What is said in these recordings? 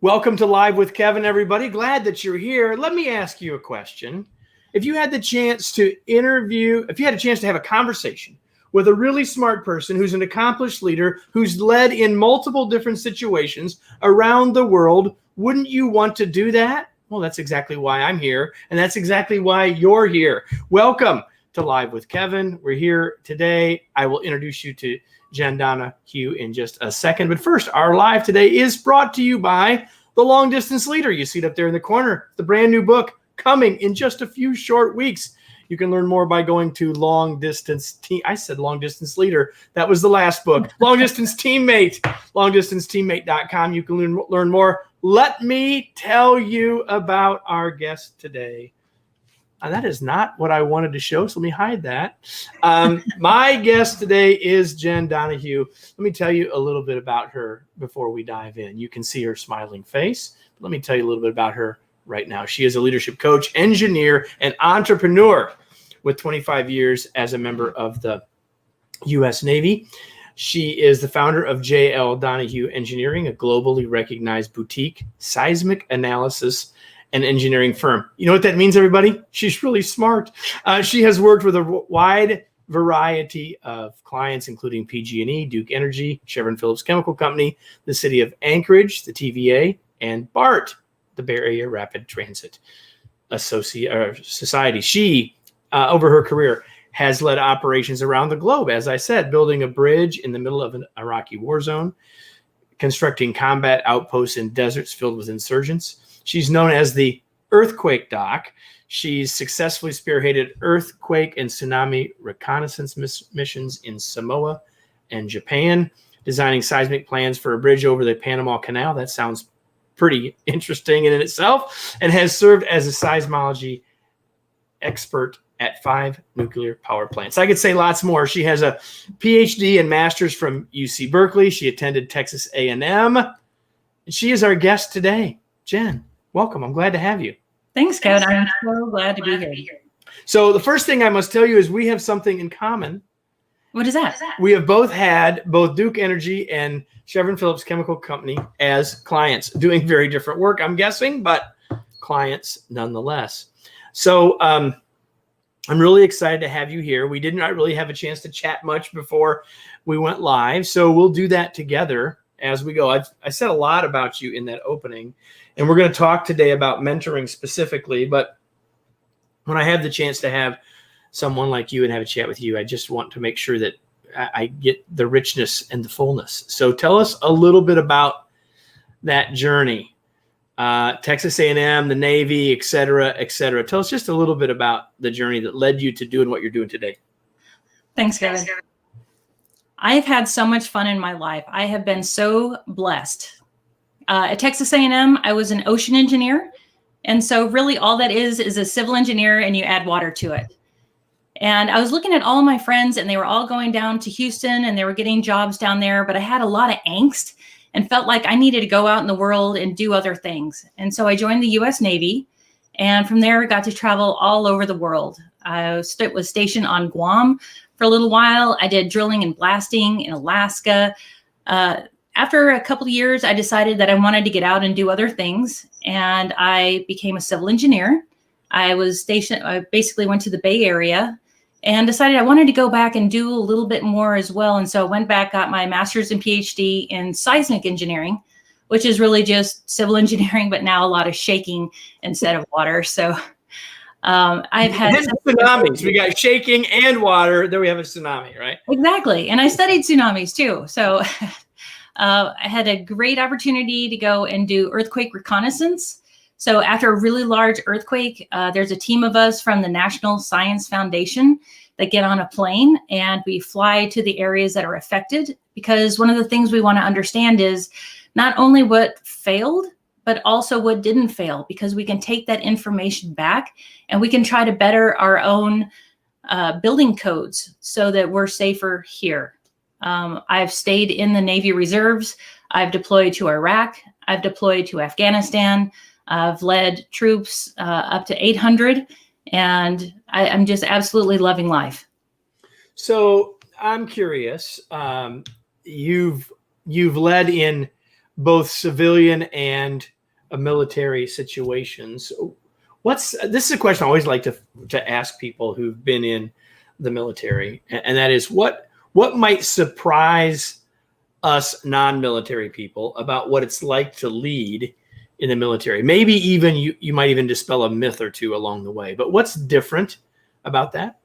Welcome to Live with Kevin, everybody. Glad that you're here. Let me ask you a question. If you had the chance to have a conversation with a really smart person who's an accomplished leader, who's led in multiple different situations around the world, wouldn't you want to do that? Well, that's exactly why I'm here, and that's exactly why you're here. Welcome to Live with Kevin. We're here today. I will introduce you to Jenn Donahue in just a second. But first, our live today is brought to you by The Long Distance Leader. You see it up there in the corner. The brand new book coming in just a few short weeks. You can learn more by going to Long Distance Leader. That was the last book. Long Distance Teammate, longdistanceteammate.com. You can learn more. Let me tell you about our guest today. That is not what I wanted to show, so let me hide that. My guest today is Jenn Donahue. Let me tell you a little bit about her before we dive in. You can see her smiling face. Let me tell you a little bit about her right now. She is a leadership coach, engineer, and entrepreneur with 25 years as a member of the U.S. Navy. She is the founder of J.L. Donahue Engineering, a globally recognized boutique seismic analysis and engineering firm. You know what that means, everybody? She's really smart. She has worked with a wide variety of clients, including PG&E, Duke Energy, Chevron Phillips Chemical Company, the City of Anchorage, the TVA, and BART, the Bay Area Rapid Transit Society. She, over her career, has led operations around the globe, as I said, building a bridge in the middle of an Iraqi war zone, constructing combat outposts in deserts filled with insurgents. She's known as the Earthquake Doc. She's successfully spearheaded earthquake and tsunami reconnaissance missions in Samoa and Japan, designing seismic plans for a bridge over the Panama Canal. That sounds pretty interesting in itself, and has served as a seismology expert at 5 nuclear power plants. I could say lots more. She has a PhD and master's from UC Berkeley. She attended Texas A&M. And she is our guest today. Jenn, welcome. I'm glad to have you. Thanks, Kevin. I'm so glad to be here. So the first thing I must tell you is we have something in common. What is that? We have both had both Duke Energy and Chevron Phillips Chemical Company as clients, doing very different work, I'm guessing, but clients nonetheless. So I'm really excited to have you here. We did not really have a chance to chat much before we went live, so we'll do that together as we go. I said a lot about you in that opening, and we're going to talk today about mentoring specifically, but when I have the chance to have someone like you and have a chat with you, I just want to make sure that I get the richness and the fullness. So tell us a little bit about that journey. Texas A&M, the Navy, et cetera, et cetera. Tell us just a little bit about the journey that led you to doing what you're doing today. Thanks, Kevin. I've had so much fun in my life. I have been so blessed. At Texas A&M, I was an ocean engineer. And so really all that is a civil engineer, and you add water to it. And I was looking at all of my friends, and they were all going down to Houston, and they were getting jobs down there. But I had a lot of angst and felt like I needed to go out in the world and do other things. And so I joined the U.S. Navy, and from there I got to travel all over the world. I was stationed on Guam for a little while. I did drilling and blasting in Alaska. After a couple of years, I decided that I wanted to get out and do other things, and I became a civil engineer. I basically went to the Bay Area and decided I wanted to go back and do a little bit more as well. And so I went back, got my master's and PhD in seismic engineering, which is really just civil engineering, but now a lot of shaking instead of water. So I've had tsunamis. We got shaking and water. Then we have a tsunami, right? Exactly. And I studied tsunamis too. So I had a great opportunity to go and do earthquake reconnaissance. So after a really large earthquake, there's a team of us from the National Science Foundation that get on a plane, and we fly to the areas that are affected, because one of the things we want to understand is not only what failed, but also what didn't fail, because we can take that information back and we can try to better our own building codes so that we're safer here. I've stayed in the Navy Reserves. I've deployed to Iraq. I've deployed to Afghanistan. I've led troops up to 800, and I'm just absolutely loving life. So I'm curious. You've led in both civilian and military situations. This is a question I always like to ask people who've been in the military, and that is what might surprise us non-military people about what it's like to lead in the military. Maybe even you might even dispel a myth or two along the way. But what's different about that?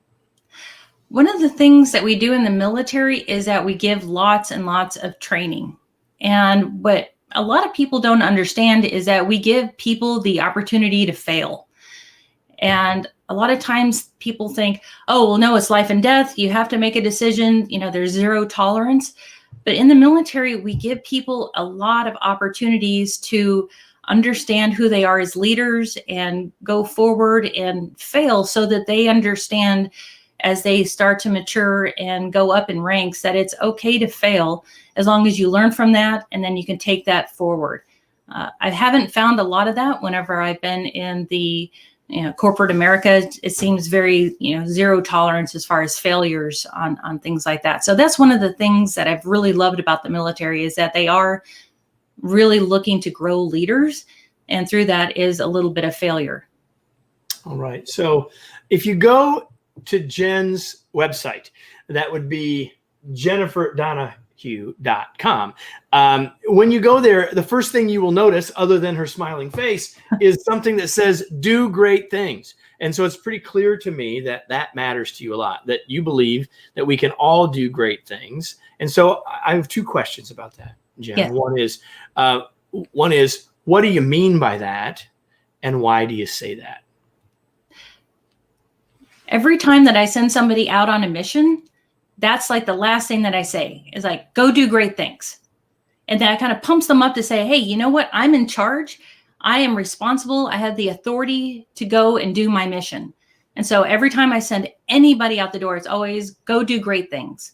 One of the things that we do in the military is that we give lots and lots of training. And what a lot of people don't understand is that we give people the opportunity to fail. And a lot of times people think, oh, well, no, it's life and death. You have to make a decision. There's zero tolerance. But in the military, we give people a lot of opportunities to understand who they are as leaders and go forward and fail so that they understand as they start to mature and go up in ranks that it's okay to fail as long as you learn from that and then you can take that forward. I haven't found a lot of that whenever I've been in the corporate America. It seems very, zero tolerance as far as failures on things like that. So that's one of the things that I've really loved about the military is that they are really looking to grow leaders. And through that is a little bit of failure. All right. So if you go to Jenn's website, that would be jenniferdonahue.com. When you go there, the first thing you will notice, other than her smiling face, is something that says, do great things. And so it's pretty clear to me that that matters to you a lot, that you believe that we can all do great things. And so I have two questions about that, Jenn. Yeah. One is, what do you mean by that? And why do you say that? Every time that I send somebody out on a mission, that's like the last thing that I say is like, go do great things. And that kind of pumps them up to say, hey, you know what? I'm in charge. I am responsible. I have the authority to go and do my mission. And so every time I send anybody out the door, it's always go do great things.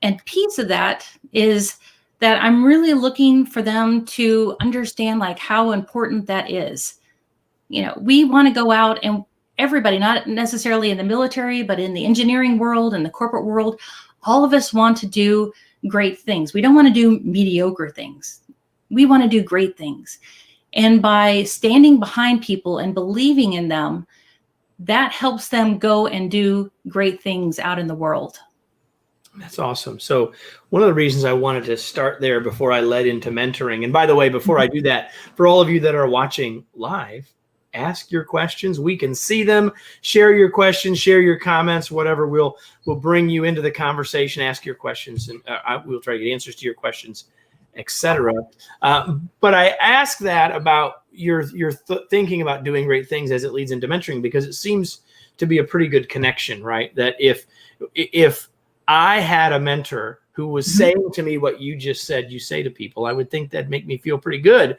And piece of that is that I'm really looking for them to understand like how important that is. We want to go out and everybody, not necessarily in the military, but in the engineering world and the corporate world, all of us want to do great things. We don't want to do mediocre things. We want to do great things. And by standing behind people and believing in them, that helps them go and do great things out in the world. That's awesome. So one of the reasons I wanted to start there before I led into mentoring, and by the way, before I do that, for all of you that are watching live, ask your questions. We can see them. Share your questions, share your comments, whatever. We'll bring you into the conversation, ask your questions, and we'll try to get answers to your questions, etc. But I ask that about your thinking about doing great things as it leads into mentoring, because it seems to be a pretty good connection, right? That if I had a mentor who was saying to me what you just said you say to people, I would think that'd make me feel pretty good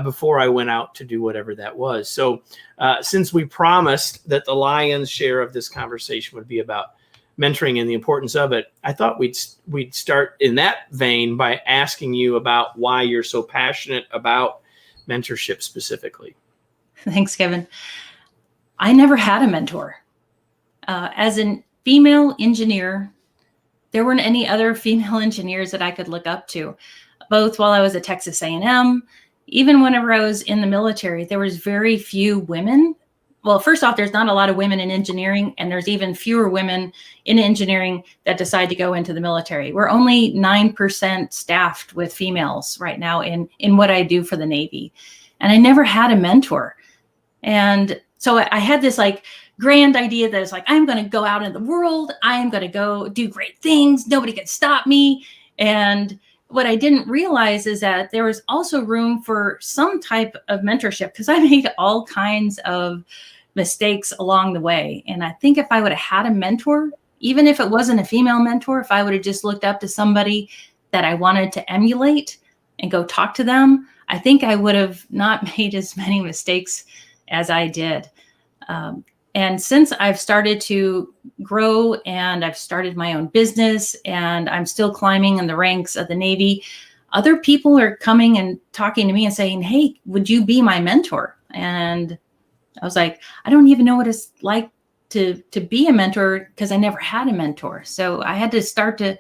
before I went out to do whatever that was. So since we promised that the lion's share of this conversation would be about mentoring and the importance of it, I thought we'd start in that vein by asking you about why you're so passionate about mentorship specifically. Thanks, Kevin. I never had a mentor. As a female engineer, there weren't any other female engineers that I could look up to, both while I was at Texas A&M, even whenever I was in the military, there was very few women. Well, first off, there's not a lot of women in engineering, and there's even fewer women in engineering that decide to go into the military. We're only 9% staffed with females right now in what I do for the Navy. And I never had a mentor. And so I had this like grand idea that it's like, I'm going to go out in the world. I am going to go do great things. Nobody can stop me. And what I didn't realize is that there was also room for some type of mentorship, because I made all kinds of mistakes along the way. And I think if I would have had a mentor, even if it wasn't a female mentor, if I would have just looked up to somebody that I wanted to emulate and go talk to them, I think I would have not made as many mistakes as I did. And since I've started to grow and I've started my own business and I'm still climbing in the ranks of the Navy, other people are coming and talking to me and saying, hey, would you be my mentor? And I was like, I don't even know what it's like to be a mentor, because I never had a mentor. So I had to start to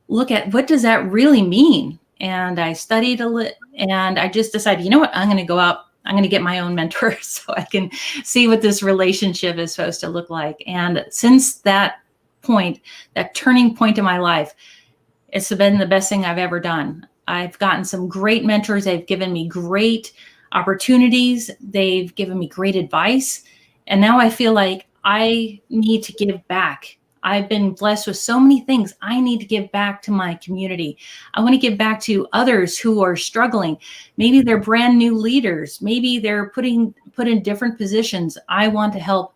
look at what does that really mean? and I studied and I just decided, you know what, I'm going to go out. I'm going to get my own mentor so I can see what this relationship is supposed to look like. And since that point, that turning point in my life, it's been the best thing I've ever done. I've gotten some great mentors. They've given me great opportunities. They've given me great advice. And now I feel like I need to give back. I've been blessed with so many things. I need to give back to my community. I want to give back to others who are struggling. Maybe they're brand new leaders. Maybe they're put in different positions. I want to help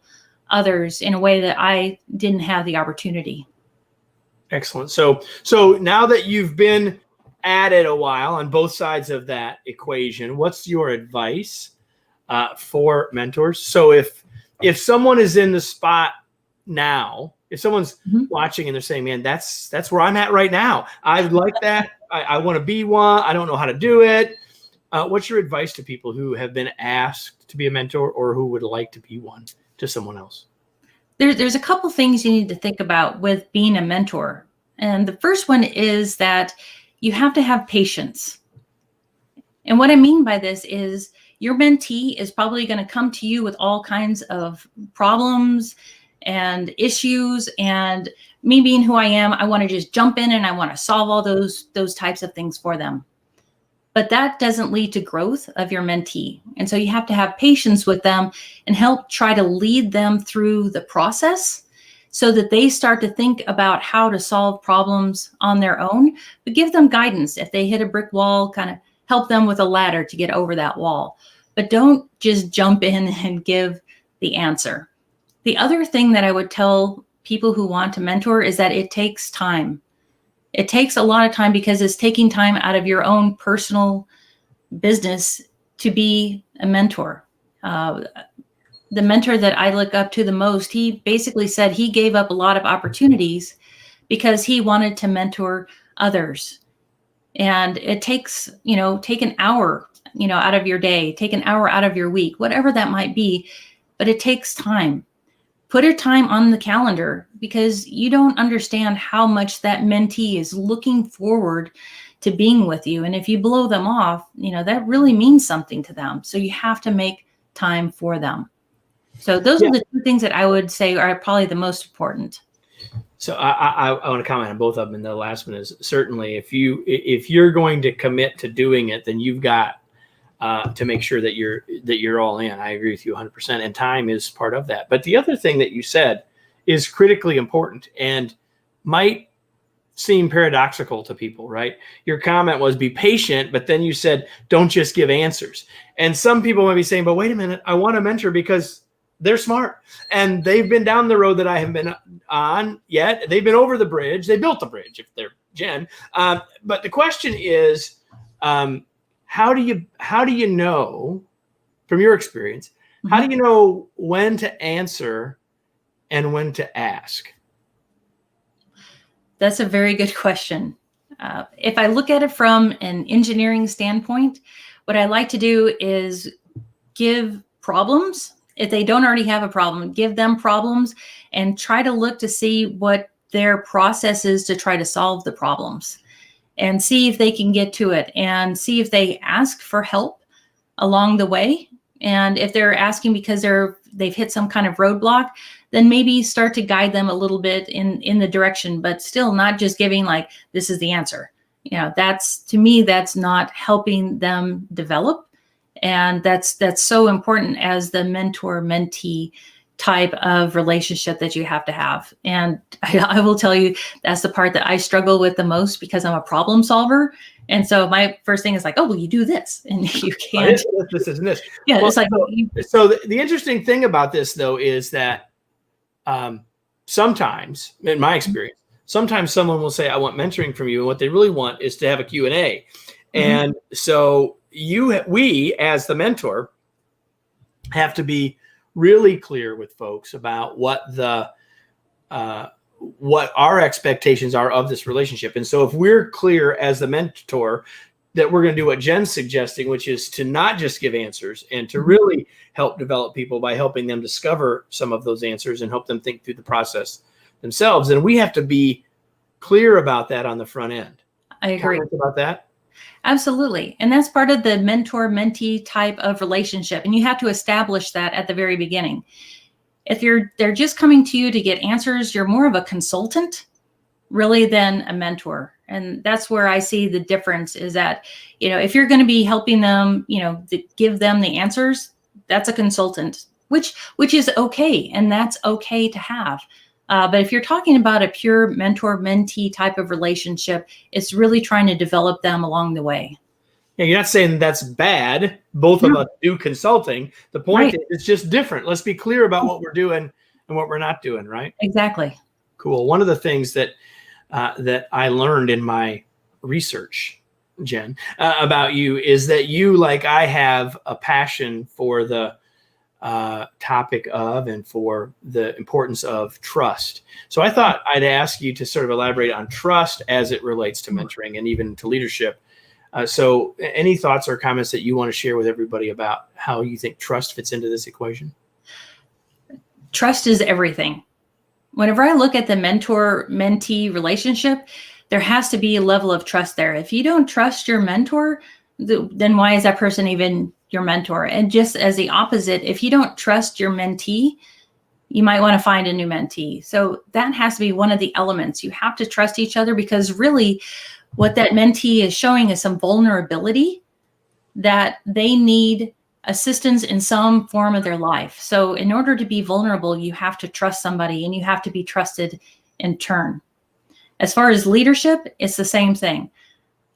others in a way that I didn't have the opportunity. Excellent. So now that you've been at it a while on both sides of that equation, what's your advice for mentors? So if someone is in the spot now, if someone's watching and they're saying, man, that's where I'm at right now. I like that. I want to be one. I don't know how to do it. What's your advice to people who have been asked to be a mentor or who would like to be one to someone else? There's a couple things you need to think about with being a mentor. And the first one is that you have to have patience. And what I mean by this is your mentee is probably going to come to you with all kinds of problems and issues, and me being who I am, I want to just jump in and I want to solve all those types of things for them. But that doesn't lead to growth of your mentee. And so you have to have patience with them and help try to lead them through the process so that they start to think about how to solve problems on their own, but give them guidance. If they hit a brick wall, kind of help them with a ladder to get over that wall. But don't just jump in and give the answer. The other thing that I would tell people who want to mentor is that it takes time. It takes a lot of time because it's taking time out of your own personal business to be a mentor. The mentor that I look up to the most, he basically said he gave up a lot of opportunities because he wanted to mentor others. And it takes, take an hour, out of your day, take an hour out of your week, whatever that might be, but it takes time. Put a time on the calendar because you don't understand how much that mentee is looking forward to being with you. And if you blow them off, that really means something to them. So you have to make time for them. So those are the two things that I would say are probably the most important. So I want to comment on both of them. And the last one is certainly if you're going to commit to doing it, then you've got to make sure that you're all in. I agree with you 100%. And time is part of that. But the other thing that you said is critically important and might seem paradoxical to people, right? Your comment was be patient, but then you said, don't just give answers. And some people might be saying, but wait a minute, I want a mentor because they're smart and they've been down the road that I haven't been on yet. They've been over the bridge. They built the bridge if they're Jenn. But the question is, how do you know, from your experience, how do you know when to answer and when to ask? That's a very good question. If I look at it from an engineering standpoint, what I like to do is give problems. If they don't already have a problem, give them problems and try to look to see what their process is to try to solve the problems and see if they can get to it and see if they ask for help along the way. And if they're asking because they've hit some kind of roadblock, then maybe start to guide them a little bit in the direction, but still not just giving like, this is the answer. To me, that's not helping them develop. And that's so important as the mentor-mentee type of relationship that you have to have. And I will tell you, that's the part that I struggle with the most because I'm a problem solver. And so my first thing is like, oh, well, you do this and you can't. This isn't this. Yeah, well, it's like. So the interesting thing about this, though, is that sometimes, in my experience, sometimes someone will say, I want mentoring from you. And what they really want is to have a Q&A. And so we, as the mentor, have to be really clear with folks about what our expectations are of this relationship. And so if we're clear as the mentor that we're going to do what Jenn's suggesting, which is to not just give answers and to really help develop people by helping them discover some of those answers and help them think through the process themselves. And we have to be clear about that on the front end. I agree. Comment about that? Absolutely. And that's part of the mentor-mentee type of relationship. And you have to establish that at the very beginning. If they're just coming to you to get answers, you're more of a consultant really than a mentor. And that's where I see the difference is that, if you're going to be helping them, to give them the answers, that's a consultant, which is okay. And that's okay to have. But if you're talking about a pure mentor-mentee type of relationship, it's really trying to develop them along the way. Yeah, you're not saying that's bad. Both of us do consulting. The point is it's just different. Let's be clear about what we're doing and what we're not doing, right? Exactly. Cool. One of the things that I learned in my research, Jenn, about you is that you, like I have, a passion for the topic of and for the importance of trust. So I thought I'd ask you to sort of elaborate on trust as it relates to mentoring and even to leadership. So any thoughts or comments that you want to share with everybody about how you think trust fits into this equation? Trust is everything. Whenever I look at the mentor-mentee relationship, there has to be a level of trust there. If you don't trust your mentor, then why is that person even your mentor? And just as the opposite, if you don't trust your mentee, you might want to find a new mentee. So that has to be one of the elements. You have to trust each other, because really what that mentee is showing is some vulnerability that they need assistance in some form of their life. So in order to be vulnerable, you have to trust somebody, and you have to be trusted in turn. As far as leadership, it's the same thing.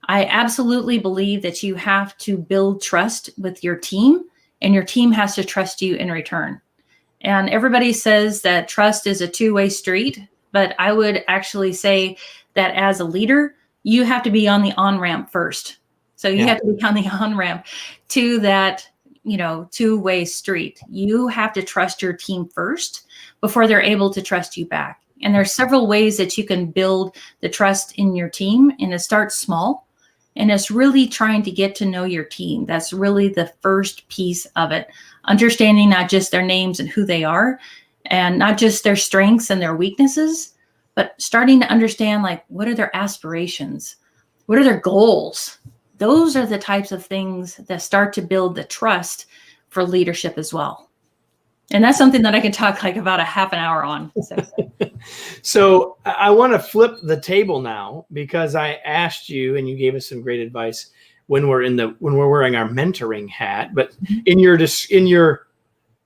I absolutely believe that you have to build trust with your team, and your team has to trust you in return. And everybody says that trust is a two-way street, but I would actually say that as a leader, you have to be on the on-ramp first. So you have to be on the on-ramp to that, two-way street. You have to trust your team first before they're able to trust you back. And there's several ways that you can build the trust in your team, and it starts small. And it's really trying to get to know your team. That's really the first piece of it. Understanding not just their names and who they are, and not just their strengths and their weaknesses, but starting to understand, like, what are their aspirations? What are their goals? Those are the types of things that start to build the trust for leadership as well. And that's something that I can talk like about a half an hour on. So I want to flip the table now, because I asked you and you gave us some great advice when we're wearing our mentoring hat. But in your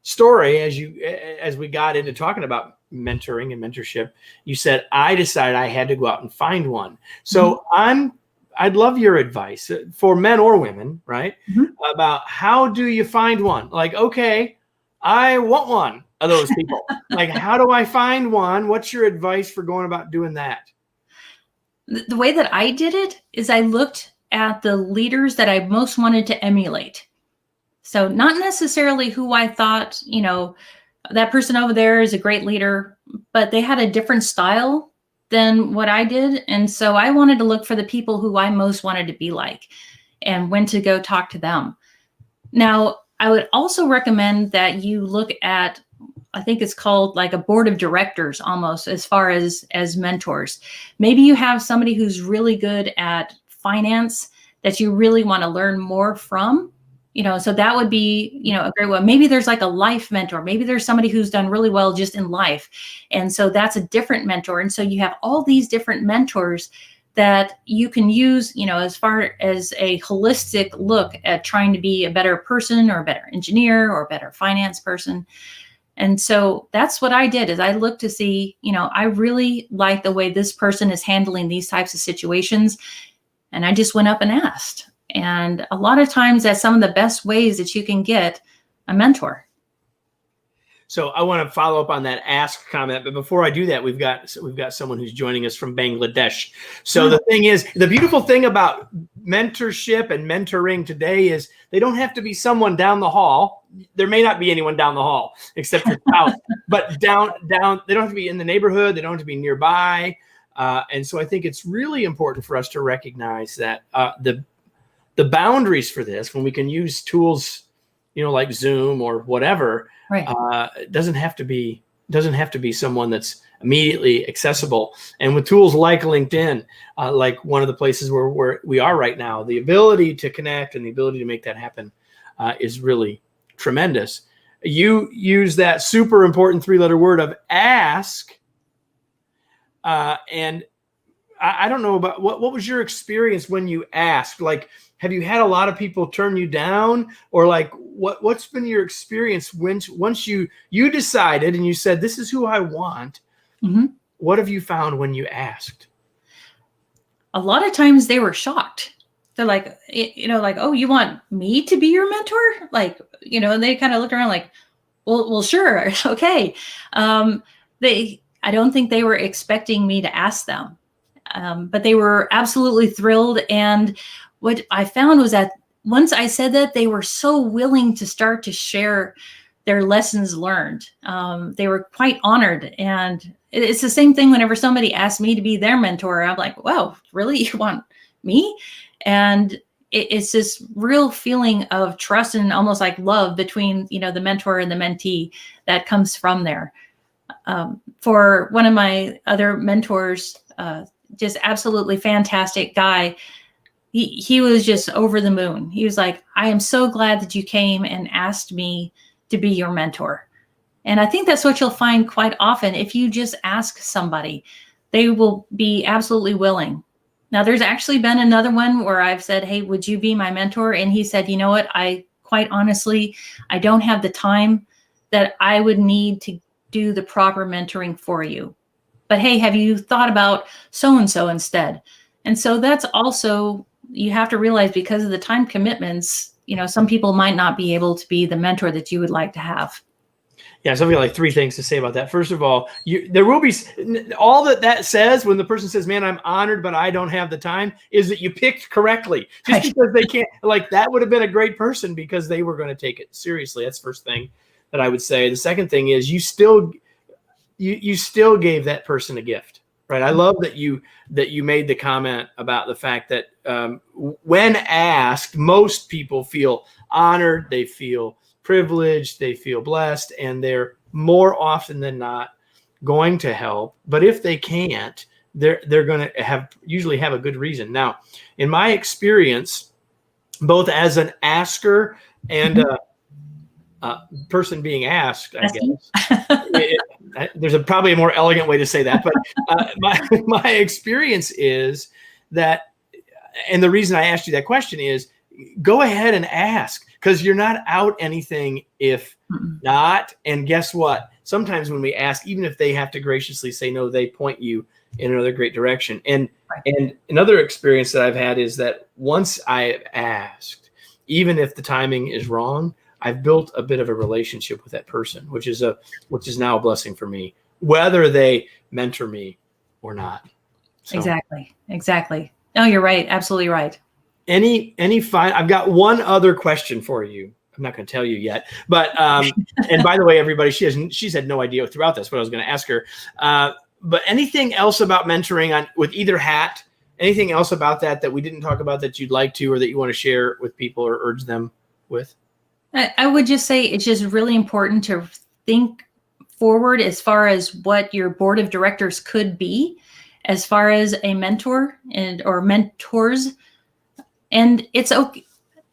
story, as we got into talking about mentoring and mentorship, you said, I decided I had to go out and find one. So I'd love your advice for men or women, right? About how do you find one? Like, okay, I want one of those people. Like, how do I find one? What's your advice for going about doing that? The way that I did it is I looked at the leaders that I most wanted to emulate. So not necessarily who I thought, that person over there is a great leader, but they had a different style than what I did. And so I wanted to look for the people who I most wanted to be like and when to go talk to them. Now, I would also recommend that you look at, I think it's called like a board of directors almost, as far as mentors. Maybe you have somebody who's really good at finance that you really want to learn more from. So that would be, a great one. Maybe there's like a life mentor. Maybe there's somebody who's done really well just in life. And so that's a different mentor. And so you have all these different mentors that you can use, as far as a holistic look at trying to be a better person or a better engineer or a better finance person. And so that's what I did, is I looked to see, I really like the way this person is handling these types of situations. And I just went up and asked. And a lot of times that's some of the best ways that you can get a mentor. So I want to follow up on that ask comment, but before I do that, we've got someone who's joining us from Bangladesh. So the thing is, the beautiful thing about mentorship and mentoring today is they don't have to be someone down the hall. There may not be anyone down the hall except your spouse, but down, they don't have to be in the neighborhood. They don't have to be nearby. And so I think it's really important for us to recognize that the boundaries for this, when we can use tools, like Zoom or whatever, right. It doesn't have to be doesn't have to be someone that's immediately accessible. And with tools like LinkedIn, like one of the places where we are right now, the ability to connect and the ability to make that happen is really tremendous. You use that super important 3-letter word of ask. And I don't know about what was your experience when you asked? Like, have you had a lot of people turn you down, or like what's been your experience once you decided and you said, this is who I want? Mm-hmm. What have you found when you asked? A lot of times they were shocked. They're like, like, oh, you want me to be your mentor? Like, and they kind of looked around like, well, sure. Okay. I don't think they were expecting me to ask them. But they were absolutely thrilled. And what I found was that once I said that, they were so willing to start to share their lessons learned. They were quite honored. And it's the same thing whenever somebody asks me to be their mentor. I'm like, wow, really? You want me? And it's this real feeling of trust and almost like love between, the mentor and the mentee that comes from there. For one of my other mentors, just absolutely fantastic guy. He was just over the moon. He was like, I am so glad that you came and asked me to be your mentor. And I think that's what you'll find quite often. If you just ask somebody, they will be absolutely willing. Now, there's actually been another one where I've said, hey, would you be my mentor? And he said, you know what? I quite honestly, I don't have the time that I would need to do the proper mentoring for you. But hey, have you thought about so-and-so instead? And so that's also, you have to realize, because of the time commitments, some people might not be able to be the mentor that you would like to have. Yeah, so I've got like 3 things to say about that. First of all, there will be all that says when the person says, man, I'm honored, but I don't have the time, is that you picked correctly. Just because they can't, like, that would have been a great person because they were going to take it seriously. That's the first thing that I would say. The second thing is you still gave that person a gift, right? I love that you made the comment about the fact that when asked, most people feel honored, they feel privileged, they feel blessed, and they're more often than not going to help. But if they can't, they're going to usually have a good reason. Now, in my experience, both as an asker and person being asked, I guess there's probably a more elegant way to say that, but my experience is that, and the reason I asked you that question is, go ahead and ask, because you're not out anything if not. And guess what? Sometimes when we ask, even if they have to graciously say no, they point you in another great direction. And another experience that I've had is that once I asked, even if the timing is wrong, I've built a bit of a relationship with that person, which is now a blessing for me, whether they mentor me or not. So, Exactly. No, you're right. Absolutely right. I've got one other question for you. I'm not going to tell you yet, but and by the way, everybody, she's had no idea throughout this what I was going to ask her. But anything else about mentoring with either hat? Anything else about that we didn't talk about that you'd like to, or that you want to share with people or urge them with? I would just say it's just really important to think forward as far as what your board of directors could be, as far as a mentor or mentors. And it's okay.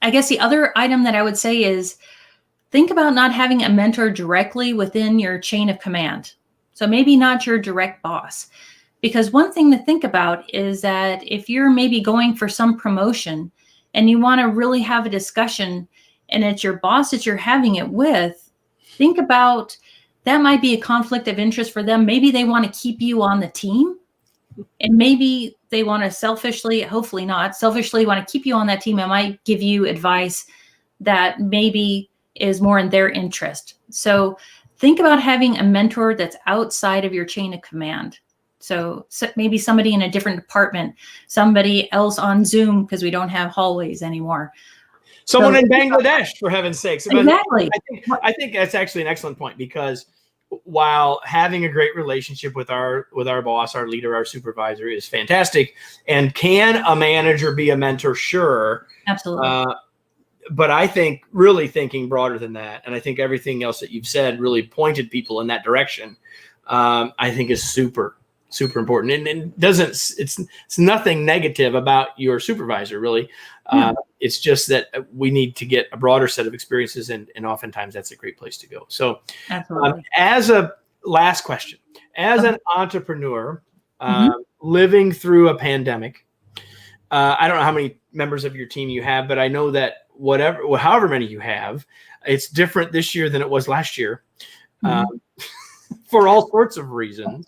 I guess the other item that I would say is think about not having a mentor directly within your chain of command. So maybe not your direct boss. Because one thing to think about is that if you're maybe going for some promotion and you want to really have a discussion and it's your boss that you're having it with, think about that might be a conflict of interest for them. Maybe they want to keep you on the team, and maybe they want to selfishly, hopefully not, selfishly want to keep you on that team and might give you advice that maybe is more in their interest. So think about having a mentor that's outside of your chain of command. So maybe somebody in a different department, somebody else on Zoom, because we don't have hallways anymore. Someone in Bangladesh, for heaven's sakes. Exactly. I think that's actually an excellent point, because while having a great relationship with our boss, our leader, our supervisor is fantastic, and can a manager be a mentor? Sure. Absolutely. but I think really thinking broader than that, and I think everything else that you've said really pointed people in that direction. I think is super, super important, and it's nothing negative about your supervisor really. It's just that we need to get a broader set of experiences, and oftentimes that's a great place to go. So, as a last question, as an entrepreneur living through a pandemic, I don't know how many members of your team you have, but I know that however many you have, it's different this year than it was last year. For all sorts of reasons.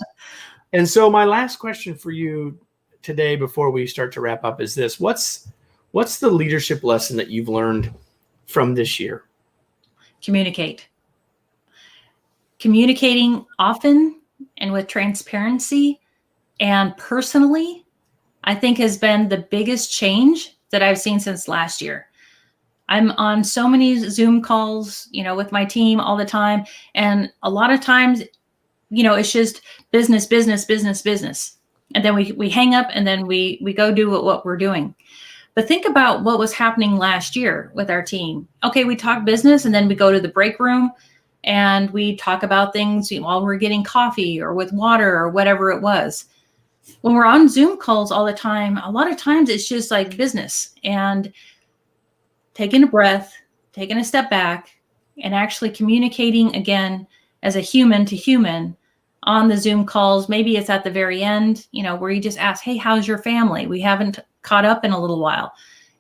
And so my last question for you today before we start to wrap up is this. What's the leadership lesson that you've learned from this year? Communicate. Communicating often and with transparency and personally, I think has been the biggest change that I've seen since last year. I'm on so many Zoom calls, with my team all the time. And a lot of times, it's just business. And then we hang up and then we go do what we're doing. But think about what was happening last year with our team. Okay, we talk business and then we go to the break room and we talk about things while we're getting coffee or with water or whatever it was. When we're on Zoom calls all the time, a lot of times it's just like business and taking a breath, taking a step back, and actually communicating again as a human to human on the Zoom calls. Maybe it's at the very end, where you just ask, hey, how's your family? We haven't caught up in a little while.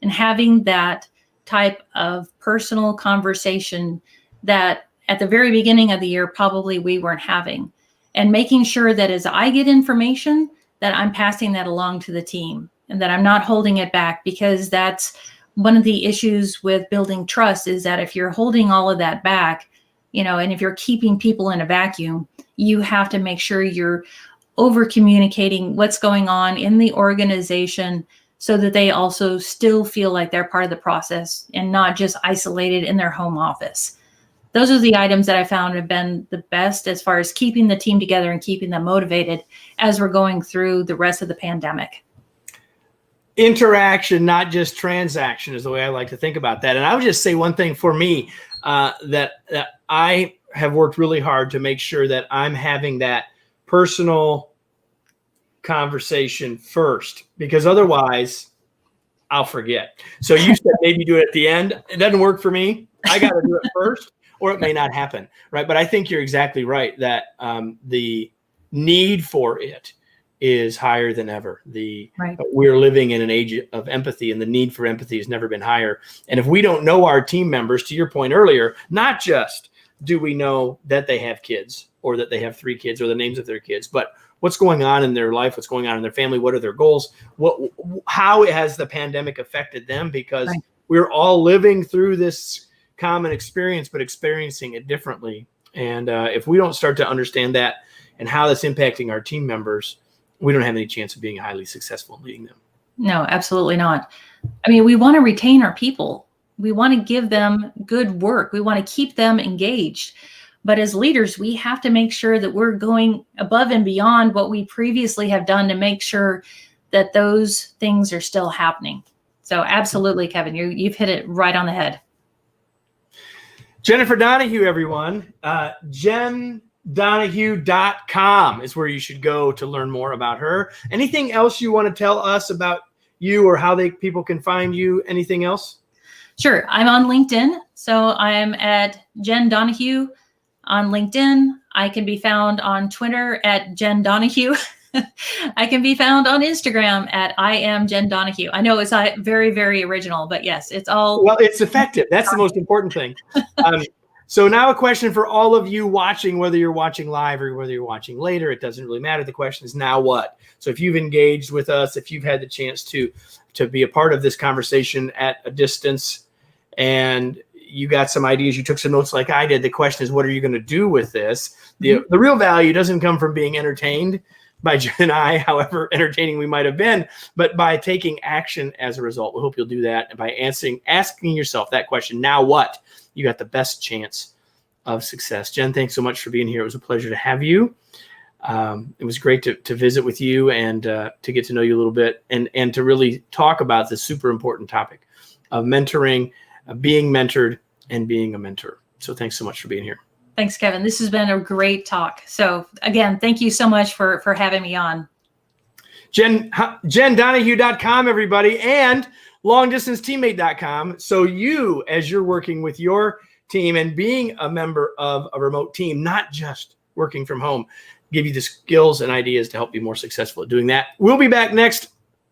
And having that type of personal conversation that at the very beginning of the year, probably we weren't having. And making sure that as I get information, that I'm passing that along to the team and that I'm not holding it back, because that's one of the issues with building trust is that if you're holding all of that back, and if you're keeping people in a vacuum, you have to make sure you're over communicating what's going on in the organization so that they also still feel like they're part of the process and not just isolated in their home office. Those are the items that I found have been the best as far as keeping the team together and keeping them motivated as we're going through the rest of the pandemic. Interaction, not just transaction, is the way I like to think about that. And I would just say one thing for me, that I have worked really hard to make sure that I'm having that personal conversation first, because otherwise I'll forget. So you said maybe do it at the end. It doesn't work for me. I got to do it first, or it may not happen, right? But I think you're exactly right that the need for it is higher than ever. We're living in an age of empathy, and the need for empathy has never been higher. And if we don't know our team members, to your point earlier, not just do we know that they have kids or that they have 3 kids or the names of their kids, but what's going on in their life, what's going on in their family, what are their goals, how has the pandemic affected them, because we're all living through this common experience, but experiencing it differently. And if we don't start to understand that and how that's impacting our team members, we don't have any chance of being highly successful in leading them. No, absolutely not. I mean, we want to retain our people. We want to give them good work. We want to keep them engaged. But as leaders, we have to make sure that we're going above and beyond what we previously have done to make sure that those things are still happening. So absolutely, Kevin, you've hit it right on the head. Jennifer Donahue, everyone. JennDonahue.com is where you should go to learn more about her. Anything else you want to tell us about you or how people can find you? Anything else? Sure. I'm on LinkedIn. So I'm at Jenn Donahue on LinkedIn. I can be found on Twitter at Jenn Donahue. I can be found on Instagram at I am Jenn Donahue. I know it's very, very original, but yes, it's all. Well, it's effective. That's the most important thing. So now a question for all of you watching, whether you're watching live or whether you're watching later, it doesn't really matter. The question is now what? So if you've engaged with us, if you've had the chance to be a part of this conversation at a distance and you got some ideas, you took some notes like I did, the question is, what are you going to do with this? The real value doesn't come from being entertained by Jen and I, however entertaining we might have been, but by taking action as a result. We hope you'll do that. And by asking yourself that question, now what? You got the best chance of success. Jenn, thanks so much for being here. It was a pleasure to have you. It was great to visit with you and to get to know you a little bit and to really talk about this super important topic of mentoring being mentored and being a mentor. So thanks so much for being here. Thanks, Kevin. This has been a great talk. So again, thank you so much for having me on. JennDonahue.com, everybody, and longdistanceteammate.com. So you, as you're working with your team and being a member of a remote team, not just working from home, give you the skills and ideas to help be more successful at doing that. We'll be back next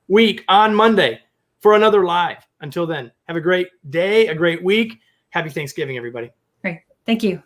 week on Monday for another live. Until then, have a great day, a great week. Happy Thanksgiving, everybody. Great. Thank you.